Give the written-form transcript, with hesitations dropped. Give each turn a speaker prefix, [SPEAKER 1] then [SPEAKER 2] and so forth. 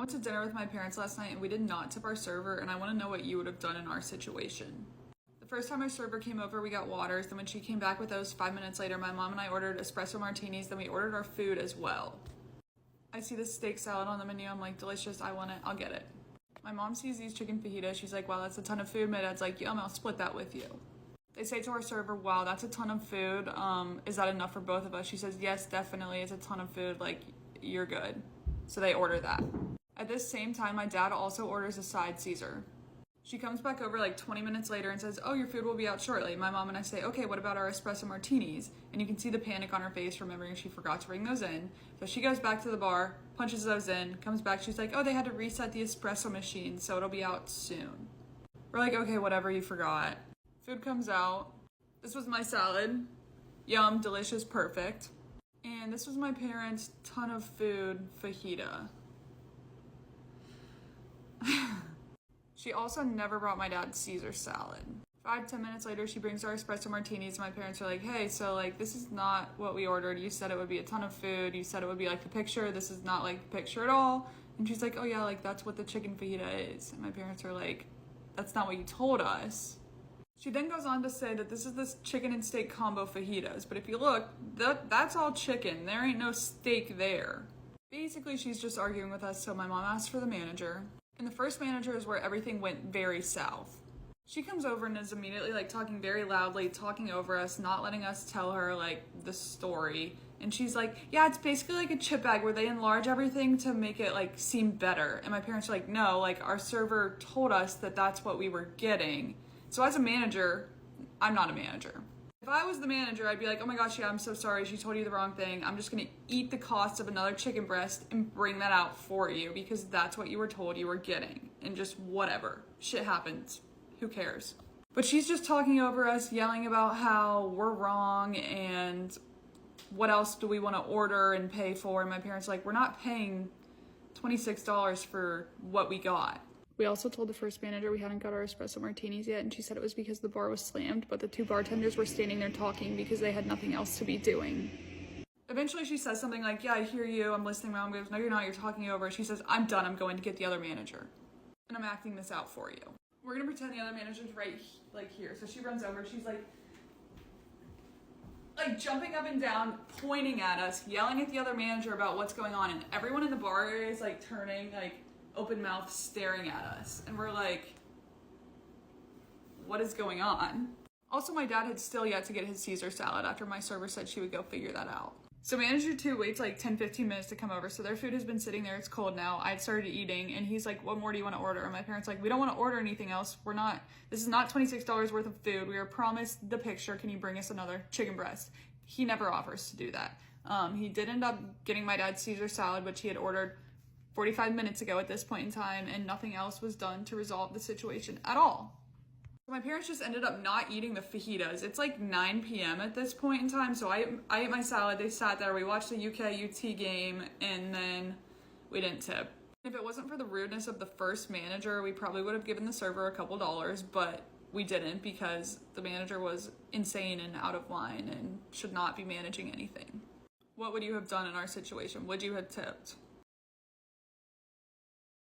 [SPEAKER 1] went to dinner with my parents last night and we did not tip our server, and I want to know what you would have done in our situation. The first time our server came over, we got waters. Then when she came back with those 5 minutes later, my mom and I ordered espresso martinis. Then we ordered our food as well. I see this steak salad on the menu. I'm like, delicious. I want it. I'll get it. My mom sees these chicken fajitas. She's like, wow, that's a ton of food. My dad's like, yum, I'll split that with you. They say to our server, wow, that's a ton of food. Is that enough for both of us? She says, yes, definitely. It's a ton of food. Like, you're good. So they order that. At this same time, my dad also orders a side Caesar. She comes back over like 20 minutes later and says, oh, your food will be out shortly. My mom and I say, okay, what about our espresso martinis? And you can see the panic on her face, remembering she forgot to bring those in. So she goes back to the bar, punches those in, comes back. She's like, oh, they had to reset the espresso machine, so it'll be out soon. We're like, okay, whatever, you forgot. Food comes out. This was my salad. Yum, delicious, perfect. And this was my parents' ton of food fajita. She also never brought my dad Caesar salad. 5-10 minutes later, she brings our espresso martinis. My parents are like, hey, so like, this is not what we ordered. You said it would be a ton of food. You said it would be like the picture. This is not like the picture at all. And she's like, oh yeah, like that's what the chicken fajita is. And my parents are like, that's not what you told us. She then goes on to say that this is this chicken and steak combo fajitas. But if you look, that's all chicken. There ain't no steak there. Basically, she's just arguing with us. So my mom asked for the manager. And the first manager is where everything went very south. She comes over and is immediately like talking very loudly, talking over us, not letting us tell her like the story. And she's like, yeah, it's basically like a chip bag where they enlarge everything to make it like seem better. And my parents are like, no, like our server told us that that's what we were getting. So as a manager, I'm not a manager. If I was the manager, I'd be like, oh my gosh, yeah, I'm so sorry. She told you the wrong thing. I'm just going to eat the cost of another chicken breast and bring that out for you because that's what you were told you were getting. And just whatever. Shit happens. Who cares? But she's just talking over us, yelling about how we're wrong and what else do we want to order and pay for. And my parents are like, we're not paying $26 for what we got. We also told the first manager we hadn't got our espresso martinis yet, and she said it was because the bar was slammed, but the two bartenders were standing there talking because they had nothing else to be doing. Eventually she says something like, yeah, I hear you, I'm listening. My mom goes, no, you're not, you're talking over. She says, I'm done, I'm going to get the other manager. And I'm acting this out for you. We're gonna pretend the other manager's right like here. So she runs over, she's like jumping up and down, pointing at us, yelling at the other manager about what's going on, and everyone in the bar area is like turning, like open mouth staring at us, and we're like, what is going on? Also, my dad had still yet to get his Caesar salad after my server said she would go figure that out. So manager 2 waits like 10-15 minutes to come over, so their food has been sitting there, it's cold now. I'd started eating, and he's like, what more do you want to order? And my parents like, we don't want to order anything else. This is not $26 worth of food. We were promised the picture. Can you bring us another chicken breast? He never offers to do that. He did end up getting my dad Caesar salad, which he had ordered 45 minutes ago at this point in time, and nothing else was done to resolve the situation at all. My parents just ended up not eating the fajitas. It's like 9 p.m. at this point in time, so I ate my salad, they sat there, we watched the UK-UT game, and then we didn't tip. If it wasn't for the rudeness of the first manager, we probably would have given the server a couple dollars, but we didn't because the manager was insane and out of line and should not be managing anything. What would you have done in our situation? Would you have tipped?